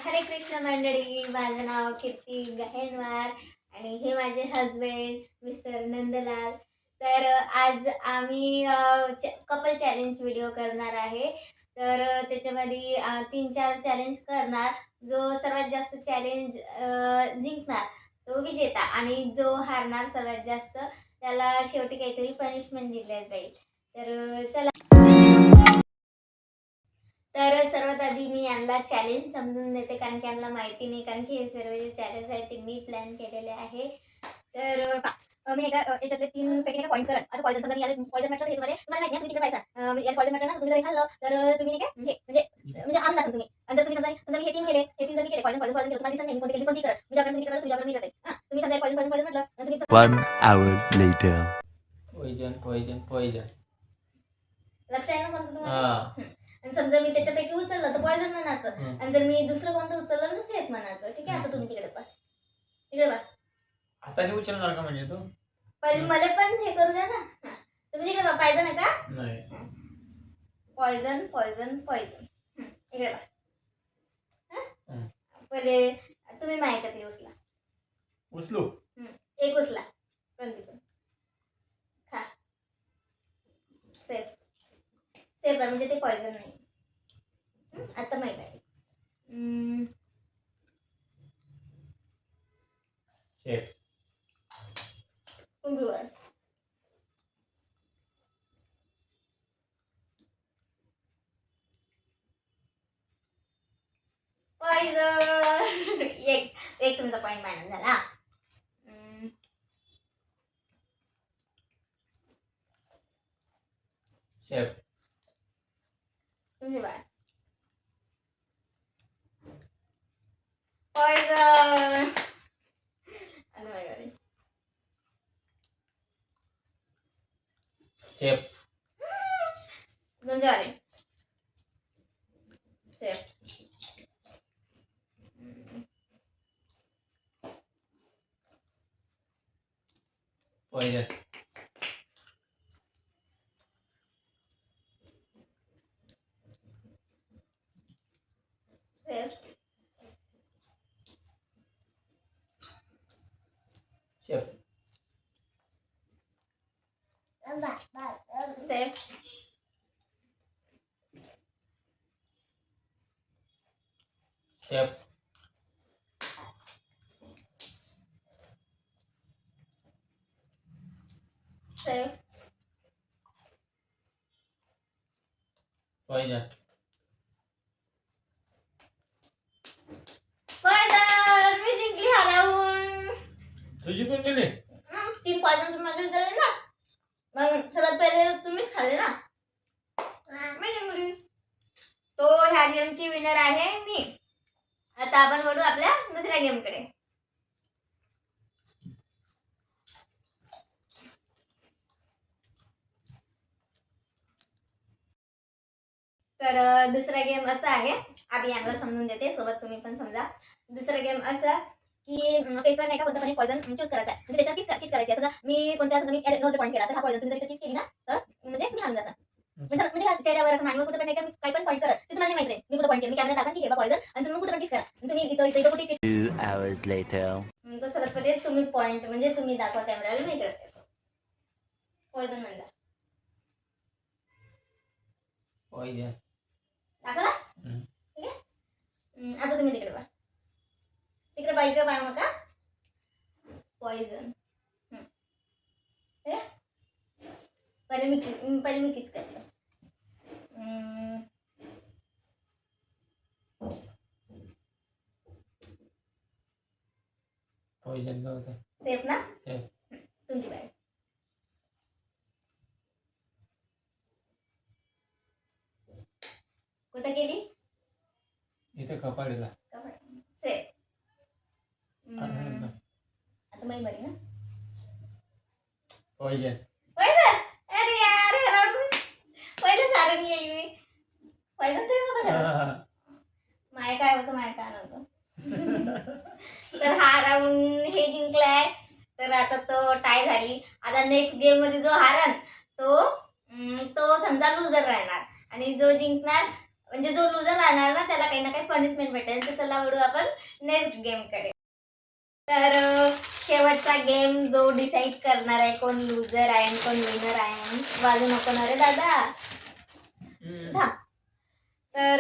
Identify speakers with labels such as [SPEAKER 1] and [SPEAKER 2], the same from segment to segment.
[SPEAKER 1] हरे कृष्ण मंडळी, माझं नाव कीर्ती गहेनवार आणि हे माझे हजबंड मिस्टर नंदलाल. तर आज आम्ही कपल चॅलेंज व्हिडिओ करणार आहे. तर त्याच्यामध्ये 3-4 चॅलेंज करणार. जो सर्वात जास्त चॅलेंज जिंकणार तो विजेता आणि जो हारणार सर्वात जास्त त्याला शेवटी काहीतरी पनिशमेंट दिल्या जाईल. तर चला. तर सर्वात आधी मी यांना चॅलेंज समजून देते, कारण की यांना माहिती नाही, कारण की हे सर्व जे चॅलेंज आहे ते मी प्लॅन केलेले आहे. तर मी एका याच्यातले 3 पैकी पॉईंट करत असं पॉइझन समजा मी याला पॉइझन म्हटलं हे तुम्हाला माहिती आहे, तुम्ही तिकडे पाहिजे याला पॉइझन म्हटलं ना, तुम्ही जर खाल्लं तर तुम्ही नाही काय म्हणजे आनंद असेल तुम्ही. आणि जर तुम्ही समजा मी हे 3 केले, हे 3 जर मी केले पॉइझन केलं, तुम्हाला दिसत नाही कोणती करत, तुझ्याकडे तुम्ही करत, तुझ्याकडे मी करत आहे. तुम्ही समजा पॉइझन म्हटलं तुम्ही
[SPEAKER 2] 1 hour later.
[SPEAKER 3] पॉइजन
[SPEAKER 1] लक्ष आहे ना कोणतं तुम्हाला. आणि समजा मी त्याच्यापैकी उचललं तर पॉइझन म्हणायचं, आणि जर मी दुसरं कोणतं उचललं तर सेफ म्हणायचं. ठीक आहे. आता तुम्ही तिकडे पहा.
[SPEAKER 3] हाताने उचलणार का म्हणजे तू?
[SPEAKER 1] पहिले मला पण हे करू द्या ना. तुम्ही तिकडे पाहिजे ना का
[SPEAKER 3] नाही.
[SPEAKER 1] Poison poison poison. इकडे पहा. पहिले तुम्ही माझ्याच्यातली उचला.
[SPEAKER 3] उचलू?
[SPEAKER 1] एक उचला, कोणती पण खा. सेफ सेफ आहे म्हणजे ते पॉइझन नाही. आता माहिती आहे.
[SPEAKER 3] शेप
[SPEAKER 1] कुंभीवर पॉइझन. एक तुमचा पॉइंट मायनस झाला.
[SPEAKER 3] शेप
[SPEAKER 1] तुम्ही बाळ पॉइझन.
[SPEAKER 3] शेप
[SPEAKER 1] तुमचे वाले safe.
[SPEAKER 3] Poison
[SPEAKER 1] safe
[SPEAKER 3] shape
[SPEAKER 1] safe
[SPEAKER 3] shape
[SPEAKER 1] safe
[SPEAKER 3] poison
[SPEAKER 1] poison. मी जिंकली हरवून.
[SPEAKER 3] तुझी पण गेली.
[SPEAKER 1] 3 पॉइझन माझे झाले ना, मग सर्वात पहिले तुम्हीच खाल्ले ना, मी जिंकली. तो ह्या गेमची विनर आहे मी. आता आपण वळू आपल्या दुसऱ्या गेमकडे. तर दुसरा गेम असा आहे, आधी यांना समजून देते, सोबत तुम्ही पण समजा. दुसरा गेम असा की फेसवर नाही का कोणतं पॉइझन चूज करायचा आहे, म्हणजे त्याच्यावर किस करायची आहे. समजा मी कोणत्या असं मी नव्हते पॉईंट केला तर हा पॉइझन तुम्ही जर किस केली ना तर म्हणजे मी हारून जासा. म्हणजे चेहऱ्यावर असं मांडीवर कुठे पण नाही का मी काही पण पॉईंट करत ते तुम्हाला माहिती आहे. मी कुठे पॉईंट केलं, मी कॅमेरा दाखवा की हे पॉइझन आणि तुम्ही कुठे पण किस करा. तुम्ही इथं कुठे किस.
[SPEAKER 2] 2 hours later.
[SPEAKER 1] तर सर्वात पहिले तुम्ही पॉईंट म्हणजे तुम्ही दाखवा कॅमेराला, मी इकडे पॉइझन म्हणला
[SPEAKER 3] पॉइजन
[SPEAKER 1] दाखवला. ठीक आहे. आता तुम्ही तिकडे पहा. तिकडे पहा, इकडे पाहू नका. पॉइझन. पहिले मी किस करतो.
[SPEAKER 3] पॉइजन का होता?
[SPEAKER 1] सेफ ना.
[SPEAKER 3] शेप
[SPEAKER 1] तुमची बाई कुठं गेली.
[SPEAKER 3] इथे कपाडीला.
[SPEAKER 1] सेफ. आता मी बरी ना.
[SPEAKER 3] Poison
[SPEAKER 1] poison. अरे यार पहिले सारून येईल मी. पॉइझन तेच होतं. माय काय होतं माय काय नव्हतं. तर हा राऊंड हे जिंकलाय. तर आता तो टाय झाली. आता नेक्स्ट गेम मध्ये जो हारन तो समजा लुजर राहणार, आणि जो जिंकणार म्हणजे जो लुजर राहणार ना त्याला काही ना काही पनिशमेंट भेटेल. तर चला वळू आपण नेक्स्ट गेम कडे. तर शेवटचा गेम जो डिसाईड करणार आहे कोण लुजर आहे आणि कोण विनर आहे. वाजू नको ना रे दादा. थांब. तर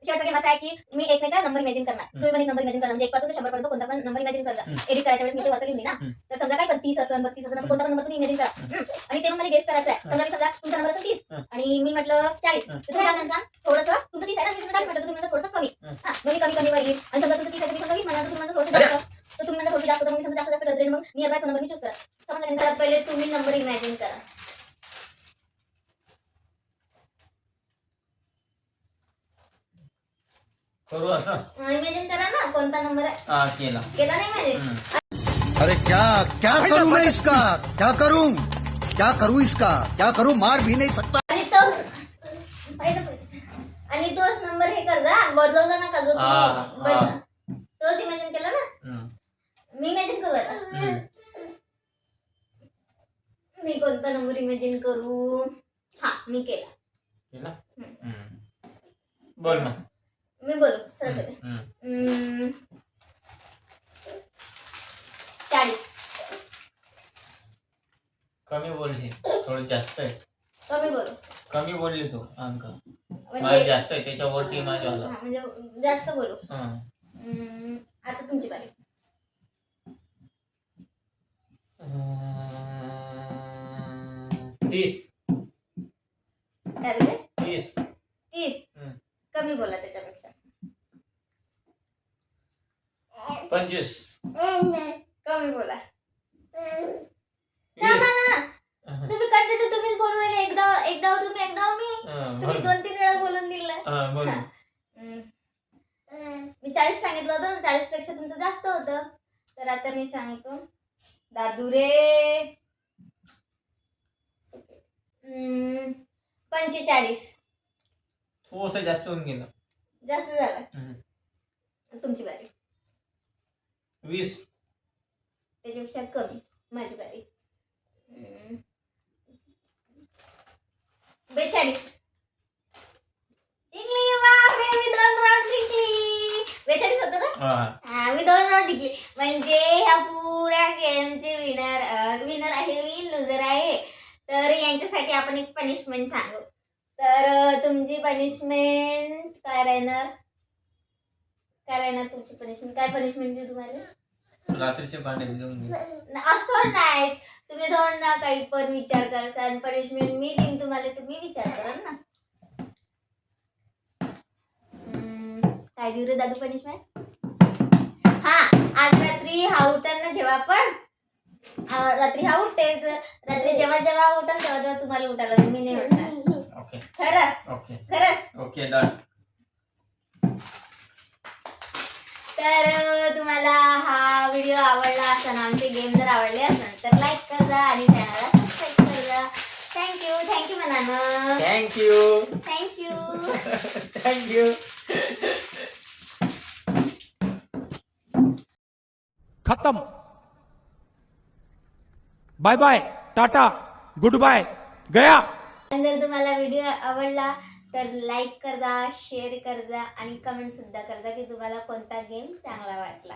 [SPEAKER 1] शेवटचा गेम असा आहे की मी एक नाही का नंबर इमॅजिन करणार. तुम्ही पण एक नंबर इमॅजिन करणार. म्हणजे 1 पासून ते 100 पर्यंत कोणता पण नंबर इमॅजिन करा. एडिट करायच्या वेळेस मी ते वरती लिहिली ना. तर समजा काय 32 असेल 32 असेल कोणता पण नंबर तुम्ही इमॅजिन करा. आणि ते मग मला गेस करायचं आहे. समजा तुमचा नंबर असेल 30 आणि मी म्हटलं 40. तर तुम्ही काय म्हणता थोडंसं तुमचं 30 आहे ना मी तुमचं 40 म्हटलं तर तुम्ही म्हणता थोडंसं कमी. मी कमी वर येईल. आणि समजा तुमचं 30 आहे तर मी समजा 20 म्हणणार तर तुम्ही म्हणता थोडंसं जास्त. तर तुम्ही म्हणता थोडंसं जास्त तर मग मी समजा जास्त करते मग नियर बाय तो नंबर मी चूज करा. समजलं का? पहिले तुम्ही नंबर इमॅजिन करा.
[SPEAKER 3] करू असं.
[SPEAKER 1] इमॅजिन करा ना कोणता नंबर आहे.
[SPEAKER 3] हा केला.
[SPEAKER 1] केला नाही इमॅजिन.
[SPEAKER 4] अरे क्या क्या करूं मैं इसका, क्या करूं इसका, क्या करूं, मार भी नहीं सकता.
[SPEAKER 1] आणि तोच नंबर हे कर जा बदलवला नका जो तुम्ही तोच इमॅजिन केला ना. मी इमॅजिन करू आता. मी कोणता नंबर इमॅजिन करू. हा मी केला.
[SPEAKER 3] केला. बोल ना.
[SPEAKER 1] मी बोलू सरळ करेन. 40.
[SPEAKER 3] कमी बोलली थोडं जास्त आहे.
[SPEAKER 1] कमी बोलू
[SPEAKER 3] कमी बोलली तू अंक. माझं
[SPEAKER 1] म्हणजे
[SPEAKER 3] जास्त आहे त्याच्यावरती माझ्या आला.
[SPEAKER 1] म्हणजे जास्त बोलू. आता तुमची बारी.
[SPEAKER 3] 30.
[SPEAKER 1] काय बोलले
[SPEAKER 3] 30.
[SPEAKER 1] 30. कमी बोला त्याच्यापेक्षा.
[SPEAKER 3] 25.
[SPEAKER 1] कमी बोला.
[SPEAKER 3] 20.
[SPEAKER 1] तुम्ही कंटिन्यू तुम्हीच बोलून राहिले. एकदा तुम्ही एकदा मी. तुम्ही 2-3 वेळा बोलून दिलं.
[SPEAKER 3] बोल.
[SPEAKER 1] मी 40 सांगितलं होतं. 40 पेक्षा तुमचं जास्त होतं. तर आता मी सांगतो दादू रे 45.
[SPEAKER 3] थोडंसं जास्त होऊन गेलं.
[SPEAKER 1] जास्त झालं. तुमची बारी.
[SPEAKER 3] 20.
[SPEAKER 1] त्याच्यापेक्षा कमी. माझी बारी. 42. जिंकली. बापरे मी 2 राऊंड जिंकली. 42 होतं ना. मी 2 राऊंड जिंकली. म्हणजे ह्या पुऱ्या गेमचे विनर आहे मी लुजर आहे. तर यांच्यासाठी आपण एक पनिशमेंट सांगू. तर तुमची पनिशमेंट काय राहणार तुमची पनिशमेंट काय पनिशमेंट देऊ तुम्हाला.
[SPEAKER 3] रात्रीचे भांडे देऊन दे.
[SPEAKER 1] असं नाही. तुम्ही थोडं ना काही पण विचार करसाल. पनिशमेंट मी देईन तुम्हाला तुम्ही विचार कराल ना. काय देऊ रे दादू पनिशमेंट. हा आज रात्री हा उठताना जेव्हा पण रात्री हा उठते रात्री जेव्हा उठल तेव्हा तुम्हाला उठायला मी नाही उठणार.
[SPEAKER 3] ओके.
[SPEAKER 1] खरं.
[SPEAKER 3] ओके.
[SPEAKER 1] खरंच.
[SPEAKER 3] Okay done.
[SPEAKER 1] तर तुम्हाला हा व्हिडिओ आवडला असेल आमचे गेम जर आवडले असेल तर लाईक करा आणि चॅनलला सबस्क्राईब करा. थँक्यू म्हणानं.
[SPEAKER 3] थँक्यू.
[SPEAKER 5] खत्म. Bye bye tata goodbye गया.
[SPEAKER 1] जर तुम्हाला व्हिडिओ आवडला तर लाईक करा शेअर करा आणि कमेंट सुद्धा करा की तुम्हाला कोणता गेम चांगला वाटला.